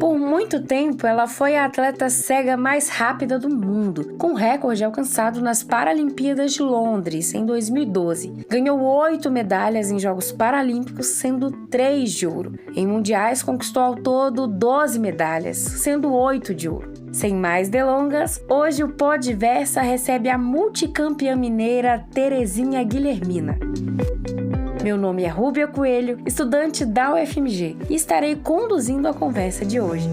Por muito tempo, ela foi a atleta cega mais rápida do mundo, com recorde alcançado nas Paralimpíadas de Londres, em 2012. Ganhou 8 medalhas em Jogos Paralímpicos, sendo 3 de ouro. Em mundiais, conquistou ao todo 12 medalhas, sendo 8 de ouro. Sem mais delongas, hoje o Podversa recebe a multicampeã mineira Terezinha Guilhermina. Meu nome é Rúbia Coelho, estudante da UFMG, e estarei conduzindo a conversa de hoje.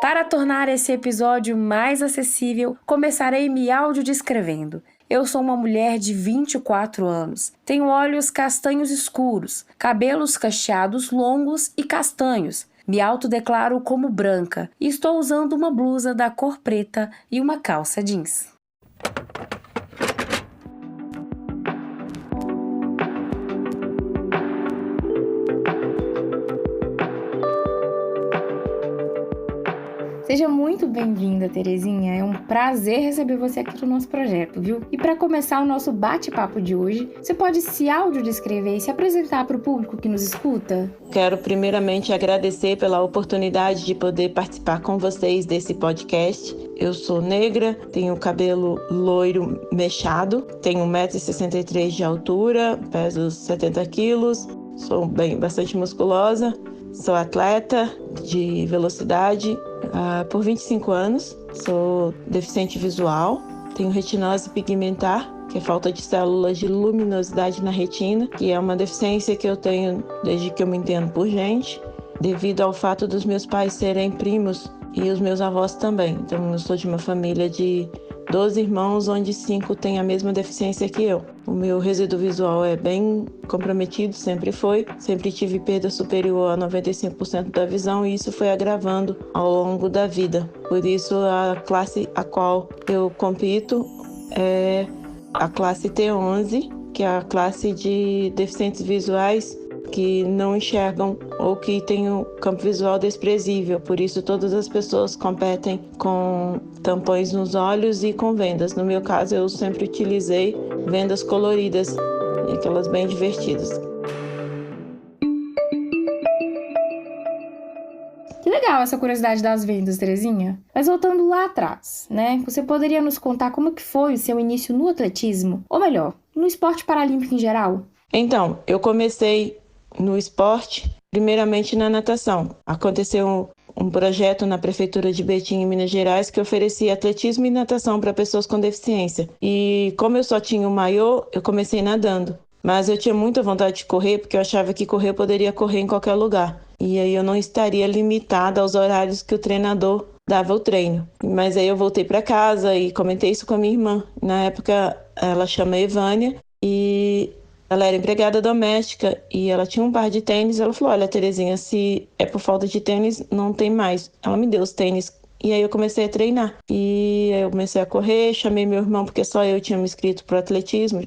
Para tornar esse episódio mais acessível, começarei me audiodescrevendo. Eu sou uma mulher de 24 anos. Tenho olhos castanhos escuros, cabelos cacheados longos e castanhos. Me autodeclaro como branca e estou usando uma blusa da cor preta e uma calça jeans. Seja muito bem-vinda, Terezinha. É um prazer receber você aqui no nosso projeto, viu? E para começar o nosso bate-papo de hoje, você pode se audiodescrever e se apresentar para o público que nos escuta? Quero primeiramente agradecer pela oportunidade de poder participar com vocês desse podcast. Eu sou negra, tenho cabelo loiro mechado, tenho 1,63 m de altura, peso 70 quilos, sou bastante musculosa, sou atleta de velocidade por 25 anos, sou deficiente visual, tenho retinose pigmentar, que é falta de células de luminosidade na retina, que é uma deficiência que eu tenho desde que eu me entendo por gente, devido ao fato dos meus pais serem primos e os meus avós também. Então eu sou de uma família de 12 irmãos, onde 5 têm a mesma deficiência que eu. O meu resíduo visual é bem comprometido, sempre foi. Sempre tive perda superior a 95% da visão e isso foi agravando ao longo da vida. Por isso, a classe a qual eu compito é a classe T11, que é a classe de deficientes visuais que não enxergam ou que têm o campo visual desprezível. Por isso, todas as pessoas competem com tampões nos olhos e com vendas. No meu caso, eu sempre utilizei vendas coloridas, e aquelas bem divertidas. Que legal essa curiosidade das vendas, Terezinha. Mas voltando lá atrás, né? Você poderia nos contar como que foi o seu início no atletismo? Ou melhor, no esporte paralímpico em geral? Então, eu comecei no esporte, primeiramente na natação. Aconteceu um projeto na Prefeitura de Betim, em Minas Gerais, que oferecia atletismo e natação para pessoas com deficiência. E como eu só tinha o maiô, eu comecei nadando. Mas eu tinha muita vontade de correr, porque eu achava que correr eu poderia correr em qualquer lugar. E aí eu não estaria limitada aos horários que o treinador dava o treino. Mas aí eu voltei para casa e comentei isso com a minha irmã. Na época, ela chama Evânia e ela era empregada doméstica e ela tinha um par de tênis. Ela falou, olha, Terezinha, se é por falta de tênis, não tem mais. Ela me deu os tênis. E aí eu comecei a treinar. E aí eu comecei a correr, chamei meu irmão, porque só eu tinha me inscrito para o atletismo.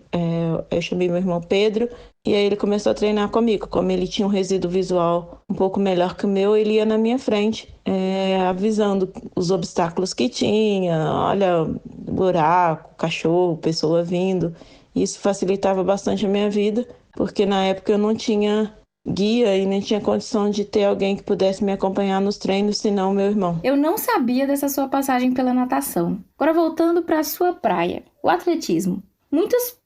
Eu chamei meu irmão Pedro. E aí ele começou a treinar comigo. Como ele tinha um resíduo visual um pouco melhor que o meu, ele ia na minha frente, avisando os obstáculos que tinha. Olha, buraco, cachorro, pessoa vindo. Isso facilitava bastante a minha vida, porque na época eu não tinha guia e nem tinha condição de ter alguém que pudesse me acompanhar nos treinos, senão meu irmão. Eu não sabia dessa sua passagem pela natação. Agora voltando para a sua praia, o atletismo. Muitas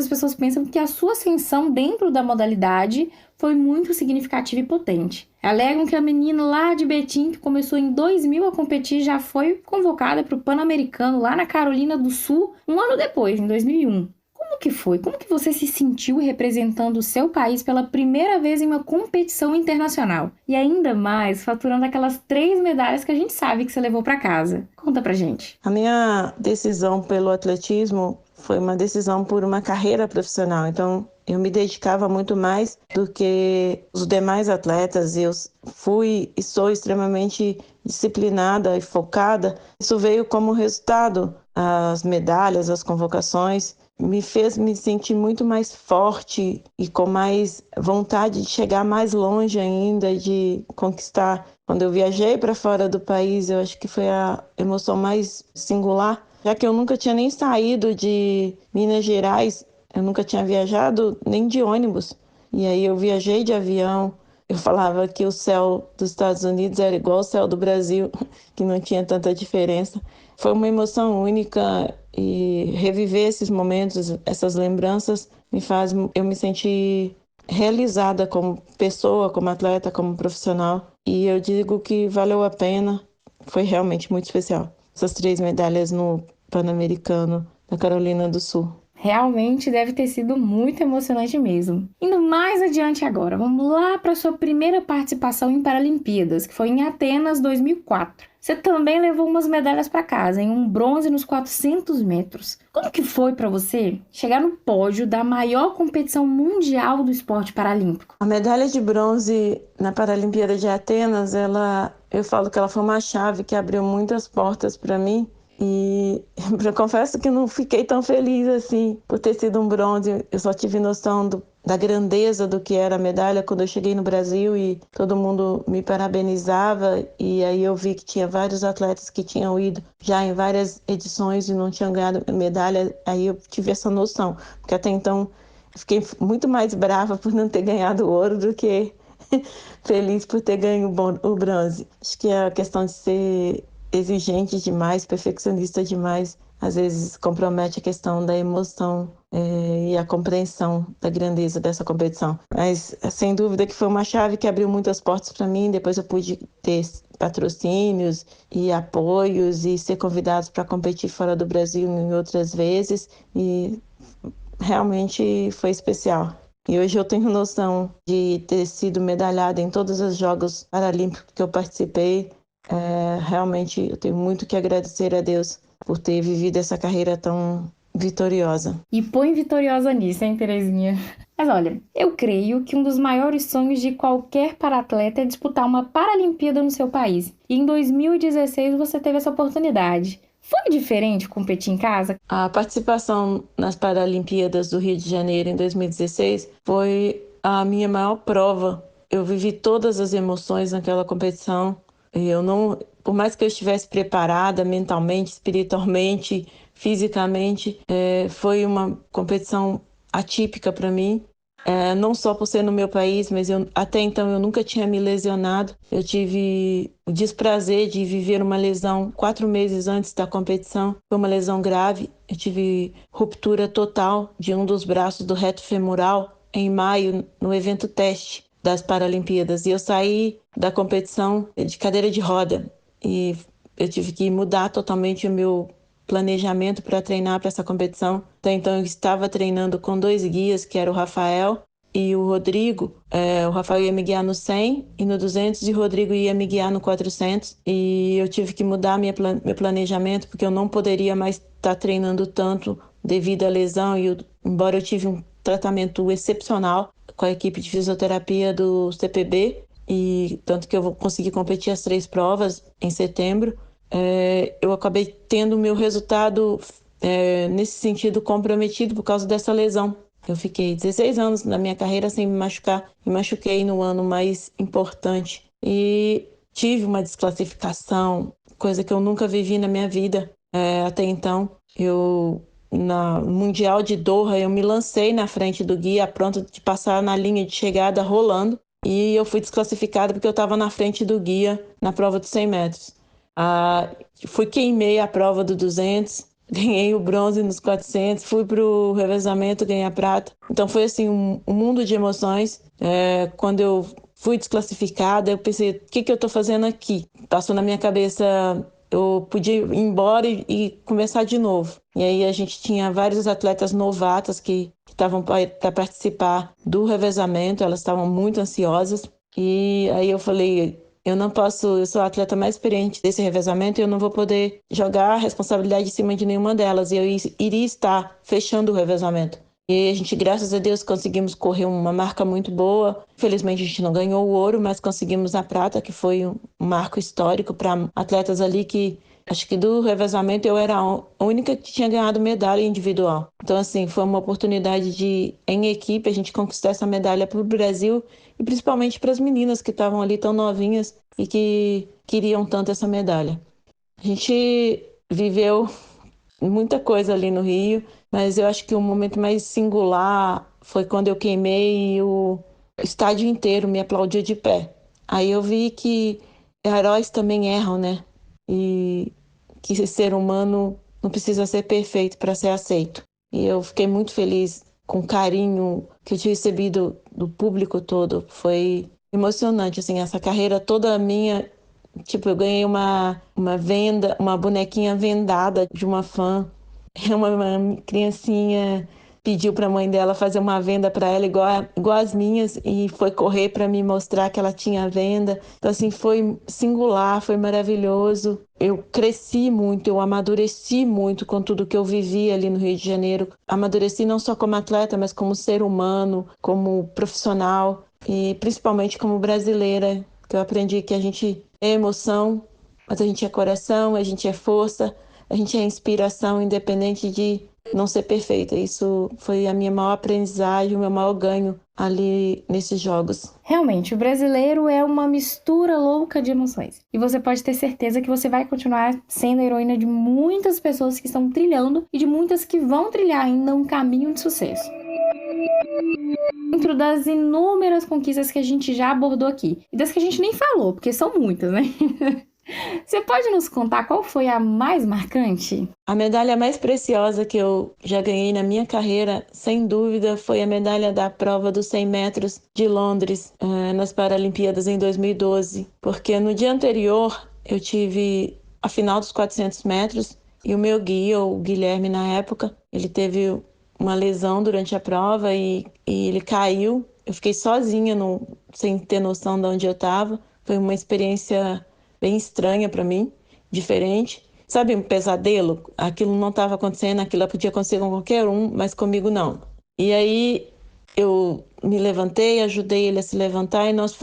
pessoas pensam que a sua ascensão dentro da modalidade foi muito significativa e potente. Alegam que a menina lá de Betim, que começou em 2000 a competir, já foi convocada para o Pan-Americano lá na Carolina do Sul, um ano depois, em 2001. Como que foi? Como que você se sentiu representando o seu país pela primeira vez em uma competição internacional? E ainda mais, faturando aquelas 3 medalhas que a gente sabe que você levou para casa. Conta pra gente. A minha decisão pelo atletismo foi uma decisão por uma carreira profissional. Então, eu me dedicava muito mais do que os demais atletas. Eu fui e sou extremamente disciplinada e focada. Isso veio como resultado. As medalhas, as convocações, me fez me sentir muito mais forte e com mais vontade de chegar mais longe ainda, de conquistar. Quando eu viajei para fora do país, eu acho que foi a emoção mais singular, já que eu nunca tinha nem saído de Minas Gerais, eu nunca tinha viajado nem de ônibus. E aí eu viajei de avião, eu falava que o céu dos Estados Unidos era igual ao céu do Brasil, que não tinha tanta diferença. Foi uma emoção única e reviver esses momentos, essas lembranças, me faz eu me sentir realizada como pessoa, como atleta, como profissional. E eu digo que valeu a pena, foi realmente muito especial. Essas 3 medalhas no Pan-Americano da Carolina do Sul. Realmente deve ter sido muito emocionante mesmo. Indo mais adiante agora, vamos lá para sua primeira participação em Paralimpíadas, que foi em Atenas 2004. Você também levou umas medalhas para casa, em um bronze nos 400 metros. Como que foi para você chegar no pódio da maior competição mundial do esporte paralímpico? A medalha de bronze na Paralimpíada de Atenas, eu falo que ela foi uma chave que abriu muitas portas para mim. E eu confesso que não fiquei tão feliz assim por ter sido um bronze. Eu só tive noção da grandeza do que era a medalha quando eu cheguei no Brasil e todo mundo me parabenizava. E aí eu vi que tinha vários atletas que tinham ido já em várias edições e não tinham ganhado medalha. Aí eu tive essa noção, porque até então eu fiquei muito mais brava por não ter ganhado o ouro do que feliz por ter ganho o bronze. Acho que a questão de ser exigente demais, perfeccionista demais, às vezes compromete a questão da emoção e a compreensão da grandeza dessa competição. Mas, sem dúvida que foi uma chave que abriu muitas portas para mim. Depois eu pude ter patrocínios e apoios e ser convidado para competir fora do Brasil em outras vezes. E realmente foi especial. E hoje eu tenho noção de ter sido medalhada em todos os Jogos Paralímpicos que eu participei. Realmente eu tenho muito que agradecer a Deus por ter vivido essa carreira tão vitoriosa. E põe vitoriosa nisso, hein, Terezinha? Mas olha, eu creio que um dos maiores sonhos de qualquer paratleta é disputar uma Paralimpíada no seu país. E em 2016 você teve essa oportunidade. Foi diferente competir em casa? A participação nas Paralimpíadas do Rio de Janeiro em 2016 foi a minha maior prova. Eu vivi todas as emoções naquela competição. E eu não, por mais que eu estivesse preparada mentalmente, espiritualmente, fisicamente, foi uma competição atípica para mim. Não só por ser no meu país, mas até então eu nunca tinha me lesionado. Eu tive o desprazer de viver uma lesão 4 meses antes da competição. Foi uma lesão grave. Eu tive ruptura total de um dos braços do reto femoral em maio, no evento teste das Paralimpíadas. E eu saí da competição de cadeira de roda. E eu tive que mudar totalmente o meu planejamento para treinar para essa competição. Até então eu estava treinando com 2 guias, que era o Rafael e o Rodrigo. O Rafael ia me guiar no 100 e no 200 e o Rodrigo ia me guiar no 400. E eu tive que mudar meu planejamento porque eu não poderia mais estar treinando tanto devido à lesão. Embora eu tive um tratamento excepcional com a equipe de fisioterapia do CPB, e tanto que eu vou conseguir competir as 3 provas em setembro, eu acabei tendo o meu resultado nesse sentido comprometido por causa dessa lesão. Eu fiquei 16 anos na minha carreira sem me machucar. Me machuquei no ano mais importante e tive uma desclassificação, coisa que eu nunca vivi na minha vida até então. No Mundial de Doha, eu me lancei na frente do guia, pronto de passar na linha de chegada rolando, e eu fui desclassificada porque eu estava na frente do guia na prova dos 100 metros. Queimei a prova do 200, ganhei o bronze nos 400, fui para o revezamento, ganhei a prata. Então foi assim um mundo de emoções. Quando eu fui desclassificada, eu pensei, o que eu estou fazendo aqui? Passou na minha cabeça, eu podia ir embora e começar de novo. E aí a gente tinha vários atletas novatas que estavam para participar do revezamento, elas estavam muito ansiosas. E aí eu falei, eu não posso, eu sou a atleta mais experiente desse revezamento e eu não vou poder jogar a responsabilidade em cima de nenhuma delas. E eu iria estar fechando o revezamento. E a gente, graças a Deus, conseguimos correr uma marca muito boa. Infelizmente, a gente não ganhou o ouro, mas conseguimos a prata, que foi um marco histórico para atletas ali que, acho que do revezamento, eu era a única que tinha ganhado medalha individual. Então, assim, foi uma oportunidade de, em equipe, a gente conquistar essa medalha para o Brasil e principalmente para as meninas que estavam ali tão novinhas e que queriam tanto essa medalha. A gente viveu muita coisa ali no Rio, mas eu acho que o momento mais singular foi quando eu queimei e o estádio inteiro me aplaudiu de pé. Aí eu vi que heróis também erram, né? E que esse ser humano não precisa ser perfeito para ser aceito. E eu fiquei muito feliz com o carinho que eu tinha recebido do público todo. Foi emocionante, assim, essa carreira toda minha. Tipo, eu ganhei uma venda, uma bonequinha vendada de uma fã. Uma criancinha pediu para a mãe dela fazer uma venda para ela igual as minhas e foi correr para me mostrar que ela tinha venda. Então, assim, foi singular, foi maravilhoso. Eu cresci muito, eu amadureci muito com tudo que eu vivi ali no Rio de Janeiro. Amadureci não só como atleta, mas como ser humano, como profissional e principalmente como brasileira, que eu aprendi que a gente é emoção, mas a gente é coração, a gente é força, a gente é inspiração, independente de não ser perfeita. Isso foi a minha maior aprendizagem, o meu maior ganho ali nesses jogos. Realmente, o brasileiro é uma mistura louca de emoções. E você pode ter certeza que você vai continuar sendo a heroína de muitas pessoas que estão trilhando e de muitas que vão trilhar ainda um caminho de sucesso. Dentro das inúmeras conquistas que a gente já abordou aqui, e das que a gente nem falou, porque são muitas, né? Você pode nos contar qual foi a mais marcante? A medalha mais preciosa que eu já ganhei na minha carreira, sem dúvida, foi a medalha da prova dos 100 metros de Londres, nas Paralimpíadas em 2012. Porque no dia anterior eu tive a final dos 400 metros e o meu guia, o Guilherme na época, ele teve uma lesão durante a prova e ele caiu. Eu fiquei sozinha, sem ter noção de onde eu estava. Foi uma experiência bem estranha para mim, diferente. Sabe, um pesadelo? Aquilo não estava acontecendo, aquilo podia acontecer com qualquer um, mas comigo não. E aí eu me levantei, ajudei ele a se levantar e nós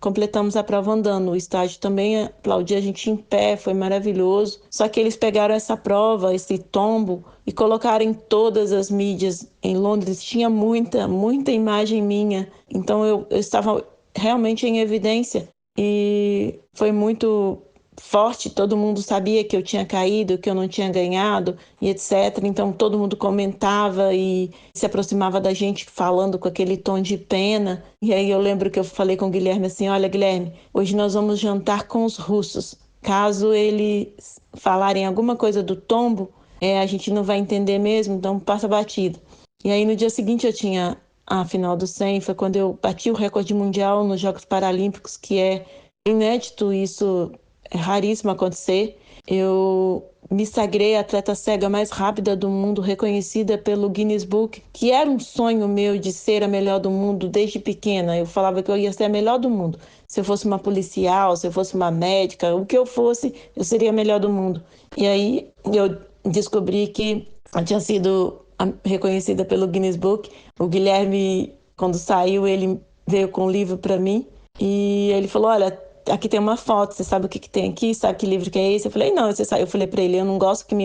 completamos a prova andando. O estádio também aplaudia a gente em pé, foi maravilhoso. Só que eles pegaram essa prova, esse tombo, e colocaram em todas as mídias. Em Londres tinha muita imagem minha. Então eu estava realmente em evidência. E foi muito forte, todo mundo sabia que eu tinha caído, que eu não tinha ganhado e etc. Então todo mundo comentava e se aproximava da gente falando com aquele tom de pena. E aí eu lembro que eu falei com o Guilherme assim: olha, Guilherme, hoje nós vamos jantar com os russos. Caso eles falarem alguma coisa do tombo, a gente não vai entender mesmo, então passa batido. E aí no dia seguinte eu tinha a final do 100, foi quando eu bati o recorde mundial nos Jogos Paralímpicos, que é inédito, isso é raríssimo acontecer. Eu me sagrei a atleta cega mais rápida do mundo, reconhecida pelo Guinness Book, que era um sonho meu de ser a melhor do mundo desde pequena. Eu falava que eu ia ser a melhor do mundo. Se eu fosse uma policial, se eu fosse uma médica, o que eu fosse, eu seria a melhor do mundo. E aí eu descobri que eu tinha sido reconhecida pelo Guinness Book. O Guilherme, quando saiu, ele veio com um livro para mim e ele falou: olha, aqui tem uma foto, você sabe o que tem aqui? Sabe que livro que é esse? Eu falei: não, você sabe. Eu falei para ele: eu não gosto que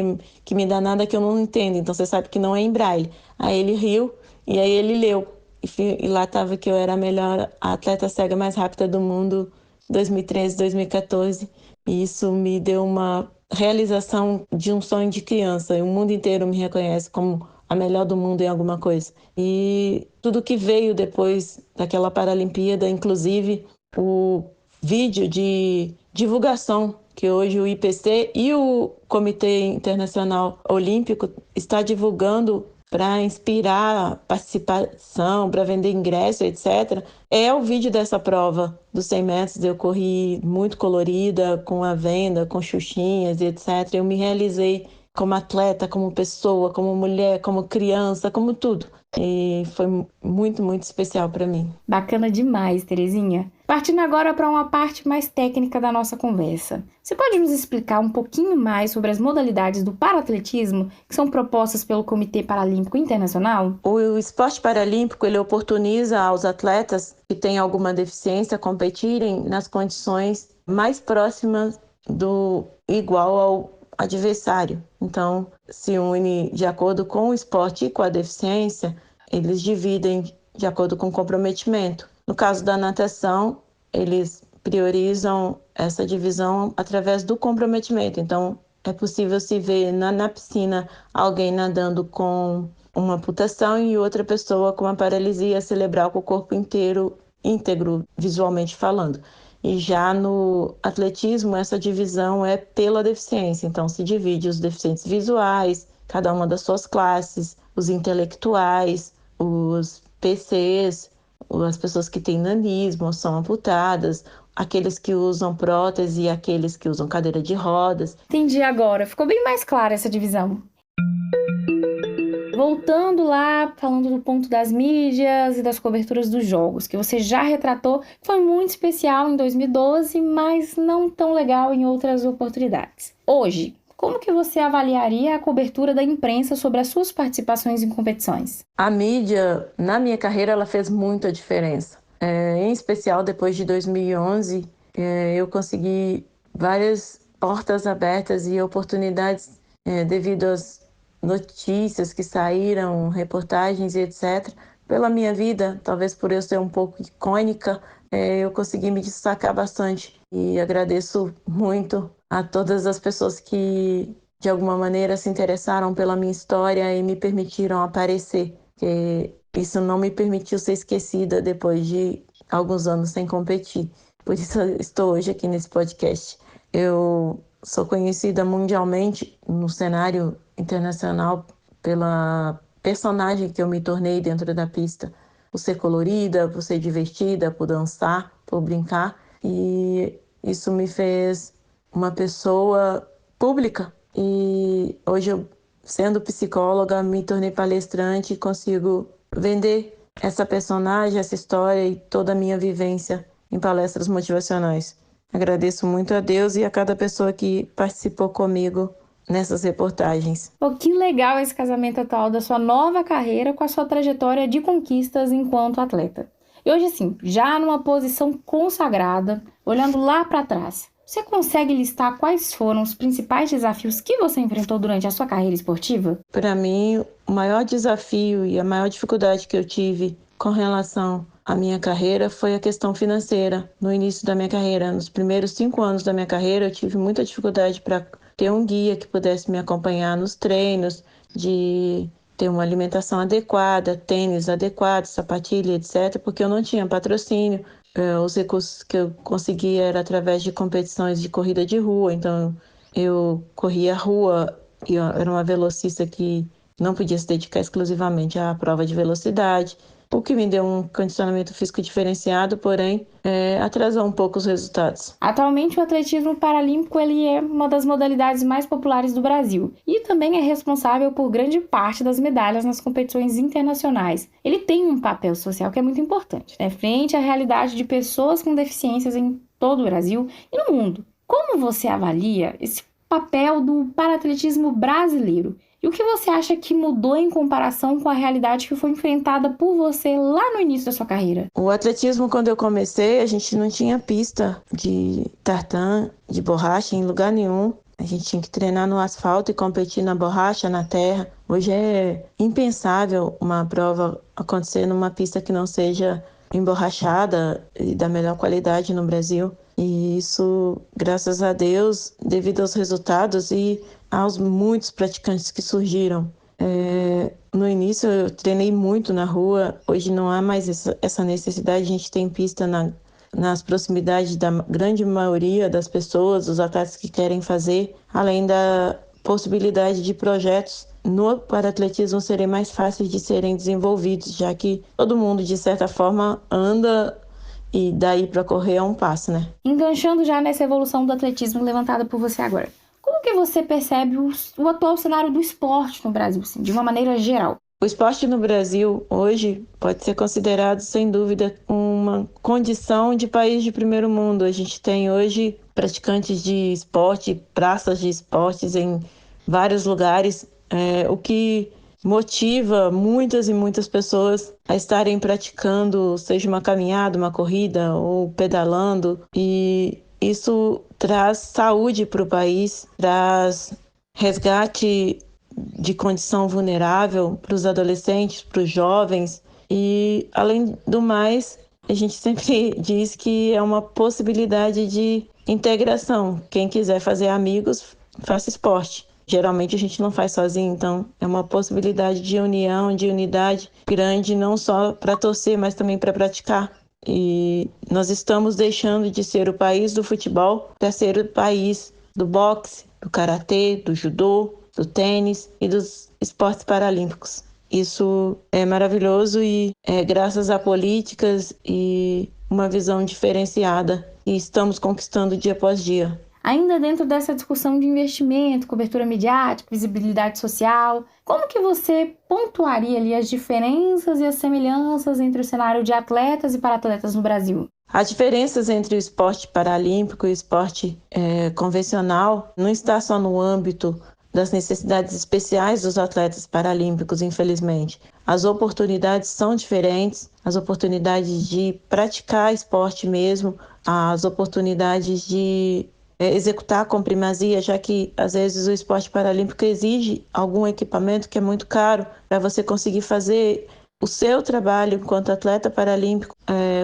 me dá nada que eu não entendo, então você sabe que não é em braille. Aí ele riu e aí ele leu. E lá estava que eu era a melhor atleta cega mais rápida do mundo 2013, 2014. E isso me deu uma realização de um sonho de criança. E o mundo inteiro me reconhece como a melhor do mundo em alguma coisa. E tudo que veio depois daquela Paralimpíada, inclusive o vídeo de divulgação que hoje o IPC e o Comitê Internacional Olímpico está divulgando para inspirar participação, para vender ingresso, etc. É o vídeo dessa prova dos 100 metros. Eu corri muito colorida, com a venda, com xuxinhas e etc. Eu me realizei como atleta, como pessoa, como mulher, como criança, como tudo. E foi muito especial para mim. Bacana demais, Terezinha. Partindo agora para uma parte mais técnica da nossa conversa. Você pode nos explicar um pouquinho mais sobre as modalidades do paraatletismo que são propostas pelo Comitê Paralímpico Internacional? O esporte paralímpico, ele oportuniza aos atletas que têm alguma deficiência competirem nas condições mais próximas do igual ao adversário. Então, se une de acordo com o esporte e com a deficiência, eles dividem de acordo com o comprometimento. No caso da natação, eles priorizam essa divisão através do comprometimento. Então, é possível se ver na piscina alguém nadando com uma amputação e outra pessoa com uma paralisia cerebral com o corpo inteiro íntegro, visualmente falando. E já no atletismo, essa divisão é pela deficiência. Então, se divide os deficientes visuais, cada uma das suas classes, os intelectuais, os PCs, as pessoas que têm nanismo, são amputadas, aqueles que usam prótese e aqueles que usam cadeira de rodas. Entendi agora. Ficou bem mais clara essa divisão. Voltando lá, falando do ponto das mídias e das coberturas dos jogos, que você já retratou, foi muito especial em 2012, mas não tão legal em outras oportunidades. Hoje, como que você avaliaria a cobertura da imprensa sobre as suas participações em competições? A mídia, na minha carreira, ela fez muita diferença. Em especial, depois de 2011, eu consegui várias portas abertas e oportunidades devido às notícias que saíram, reportagens e etc. Pela minha vida, talvez por eu ser um pouco icônica, eu consegui me destacar bastante. E agradeço muito a todas as pessoas que, de alguma maneira, se interessaram pela minha história e me permitiram aparecer. Porque isso não me permitiu ser esquecida depois de alguns anos sem competir. Por isso eu estou hoje aqui nesse podcast. Eu sou conhecida mundialmente no cenário internacional pela personagem que eu me tornei dentro da pista. Por ser colorida, por ser divertida, por dançar, por brincar. E isso me fez uma pessoa pública. E hoje eu, sendo psicóloga, me tornei palestrante e consigo vender essa personagem, essa história e toda a minha vivência em palestras motivacionais. Agradeço muito a Deus e a cada pessoa que participou comigo nessas reportagens. Pô, que legal esse casamento atual da sua nova carreira com a sua trajetória de conquistas enquanto atleta. E hoje, sim, já numa posição consagrada, olhando lá para trás, você consegue listar quais foram os principais desafios que você enfrentou durante a sua carreira esportiva? Para mim, o maior desafio e a maior dificuldade que eu tive com relação à minha carreira foi a questão financeira. No início da minha carreira, nos primeiros 5 anos da minha carreira, eu tive muita dificuldade para ter um guia que pudesse me acompanhar nos treinos, de ter uma alimentação adequada, tênis adequado, sapatilha, etc., porque eu não tinha patrocínio. Os recursos que eu conseguia era através de competições de corrida de rua, então eu corria rua e eu era uma velocista que não podia se dedicar exclusivamente à prova de velocidade, o que me deu um condicionamento físico diferenciado, porém atrasou um pouco os resultados. Atualmente, o atletismo paralímpico ele é uma das modalidades mais populares do Brasil e também é responsável por grande parte das medalhas nas competições internacionais. Ele tem um papel social que é muito importante, né? Frente à realidade de pessoas com deficiências em todo o Brasil e no mundo. Como você avalia esse papel do paraatletismo brasileiro? E o que você acha que mudou em comparação com a realidade que foi enfrentada por você lá no início da sua carreira? O atletismo, quando eu comecei, a gente não tinha pista de tartan, de borracha em lugar nenhum. A gente tinha que treinar no asfalto e competir na borracha, na terra. Hoje é impensável uma prova acontecer numa pista que não seja emborrachada e da melhor qualidade no Brasil. E isso, graças a Deus, devido aos resultados e aos muitos praticantes que surgiram. No início eu treinei muito na rua, hoje não há mais essa necessidade, a gente tem pista nas proximidades da grande maioria das pessoas, dos atletas que querem fazer, além da possibilidade de projetos no paraatletismo serem mais fáceis de serem desenvolvidos, já que todo mundo, de certa forma, anda e daí para correr é um passo, né? Enganchando já nessa evolução do atletismo levantada por você agora, como que você percebe o atual cenário do esporte no Brasil, assim, de uma maneira geral? O esporte no Brasil hoje pode ser considerado, sem dúvida, uma condição de país de primeiro mundo. A gente tem hoje praticantes de esporte, praças de esportes em vários lugares, o que motiva muitas e muitas pessoas a estarem praticando, seja uma caminhada, uma corrida ou pedalando. E isso traz saúde para o país, traz resgate de condição vulnerável para os adolescentes, para os jovens. E, além do mais, a gente sempre diz que é uma possibilidade de integração. Quem quiser fazer amigos, faça esporte. geralmente a gente não faz sozinho, então é uma possibilidade de união, de unidade grande, não só para torcer, mas também para praticar. E nós estamos deixando de ser o país do futebol para ser o país do boxe, do karatê, do judô, do tênis e dos esportes paralímpicos. Isso é maravilhoso e é graças a políticas e uma visão diferenciada e estamos conquistando dia após dia. Ainda dentro dessa discussão de investimento, cobertura midiática, visibilidade social, como que você pontuaria ali as diferenças e as semelhanças entre o cenário de atletas e para-atletas no Brasil? As diferenças entre o esporte paralímpico e o esporte convencional não está só no âmbito das necessidades especiais dos atletas paralímpicos, infelizmente. As oportunidades são diferentes, as oportunidades de praticar esporte mesmo, as oportunidades de executar com primazia, já que às vezes o esporte paralímpico exige algum equipamento que é muito caro para você conseguir fazer o seu trabalho enquanto atleta paralímpico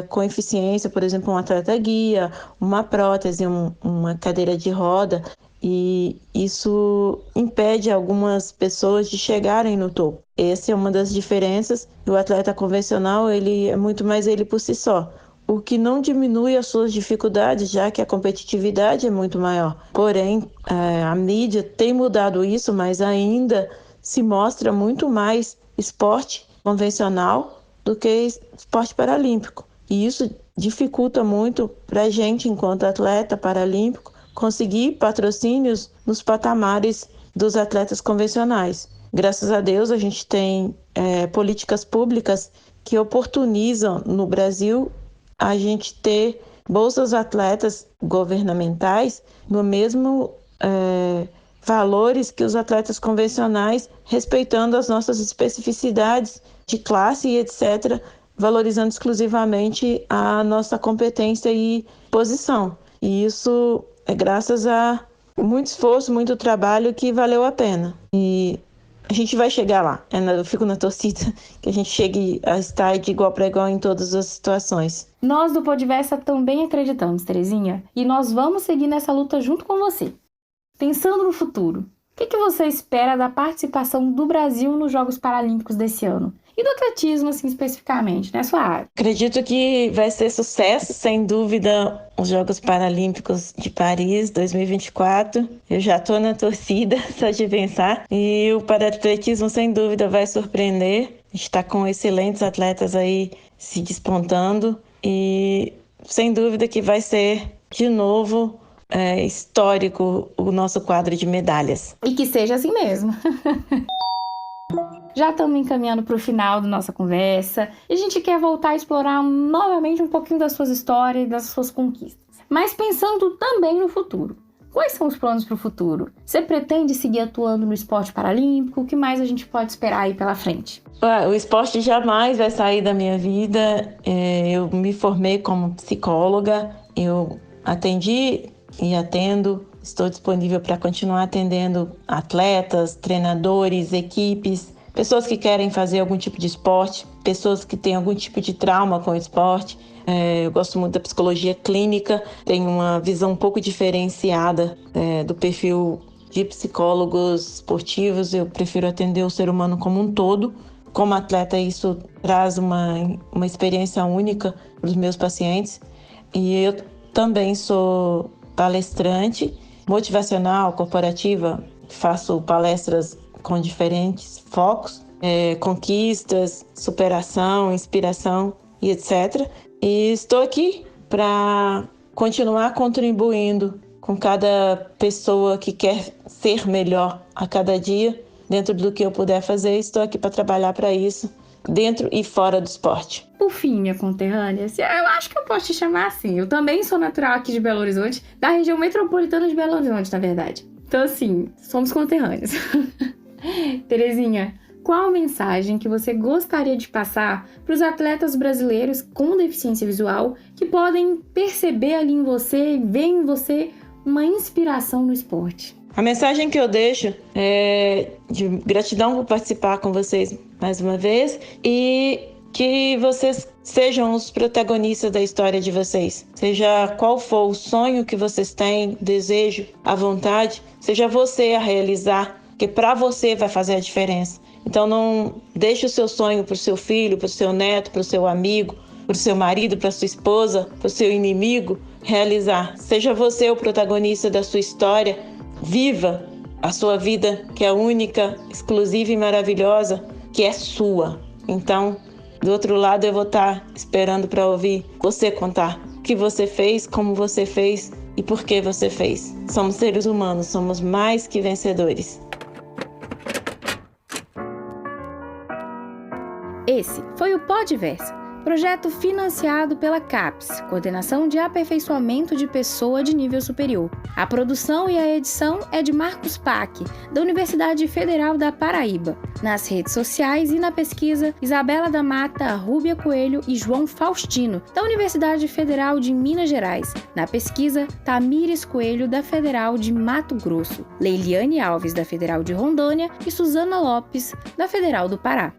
com eficiência, por exemplo, um atleta guia, uma prótese, uma cadeira de roda, e isso impede algumas pessoas de chegarem no topo. Essa é uma das diferenças. O atleta convencional, ele é muito mais ele por si só, o que não diminui as suas dificuldades, já que a competitividade é muito maior. Porém, a mídia tem mudado isso, mas ainda se mostra muito mais esporte convencional do que esporte paralímpico. E isso dificulta muito para a gente, enquanto atleta paralímpico, conseguir patrocínios nos patamares dos atletas convencionais. Graças a Deus, a gente tem políticas públicas que oportunizam no Brasil a gente ter bolsas atletas governamentais no mesmo valores que os atletas convencionais, respeitando as nossas especificidades de classe e etc., valorizando exclusivamente a nossa competência e posição. E isso é graças a muito esforço, muito trabalho que valeu a pena. E a gente vai chegar lá. Eu fico na torcida que a gente chegue a estar de igual para igual em todas as situações. Nós do Podversa também acreditamos, Terezinha, e nós vamos seguir nessa luta junto com você. Pensando no futuro, o que você espera da participação do Brasil nos Jogos Paralímpicos desse ano? E do atletismo, assim, especificamente, né, sua área? Acredito que vai ser sucesso, sem dúvida, os Jogos Paralímpicos de Paris 2024. Eu já estou na torcida, só de pensar. E o para-atletismo, sem dúvida, vai surpreender. A gente está com excelentes atletas aí se despontando. E, sem dúvida, que vai ser, de novo, histórico o nosso quadro de medalhas. E que seja assim mesmo. Já estamos encaminhando para o final da nossa conversa e a gente quer voltar a explorar novamente um pouquinho das suas histórias e das suas conquistas. Mas pensando também no futuro. Quais são os planos para o futuro? Você pretende seguir atuando no esporte paralímpico? O que mais a gente pode esperar aí pela frente? O esporte jamais vai sair da minha vida. Eu me formei como psicóloga, eu atendi e atendo. Estou disponível para continuar atendendo atletas, treinadores, equipes, pessoas que querem fazer algum tipo de esporte, pessoas que têm algum tipo de trauma com o esporte. Eu gosto muito da psicologia clínica, tenho uma visão um pouco diferenciada do perfil de psicólogos esportivos. Eu prefiro atender o ser humano como um todo. Como atleta, isso traz uma experiência única para os meus pacientes. E eu também sou palestrante motivacional, corporativa, faço palestras com diferentes focos, conquistas, superação, inspiração e etc. E estou aqui para continuar contribuindo com cada pessoa que quer ser melhor a cada dia, dentro do que eu puder fazer. Estou aqui para trabalhar para isso, dentro e fora do esporte. Por fim, minha conterrânea, eu acho que eu posso te chamar assim. Eu também sou natural aqui de Belo Horizonte, da região metropolitana de Belo Horizonte, na verdade. Então, assim, somos conterrâneos. Terezinha, qual mensagem que você gostaria de passar para os atletas brasileiros com deficiência visual que podem perceber ali em você, ver em você uma inspiração no esporte? A mensagem que eu deixo é de gratidão por participar com vocês mais uma vez e que vocês sejam os protagonistas da história de vocês. Seja qual for o sonho que vocês têm, desejo, a vontade, seja você a realizar, que para você vai fazer a diferença. Então não deixe o seu sonho para o seu filho, para o seu neto, para o seu amigo, para o seu marido, para a sua esposa, para o seu inimigo realizar. Seja você o protagonista da sua história. Viva a sua vida, que é única, exclusiva e maravilhosa, que é sua. Então, do outro lado, eu vou estar esperando para ouvir você contar o que você fez, como você fez e por que você fez. Somos seres humanos, somos mais que vencedores. Esse foi o Podversa, projeto financiado pela CAPES, Coordenação de Aperfeiçoamento de Pessoa de Nível Superior. A produção e a edição é de Marcos Pac, da Universidade Federal da Paraíba. Nas redes sociais e na pesquisa, Isabela da Mata, Rúbia Coelho e João Faustino, da Universidade Federal de Minas Gerais. Na pesquisa, Tamires Coelho, da Federal de Mato Grosso, Leiliane Alves, da Federal de Rondônia e Suzana Lopes, da Federal do Pará.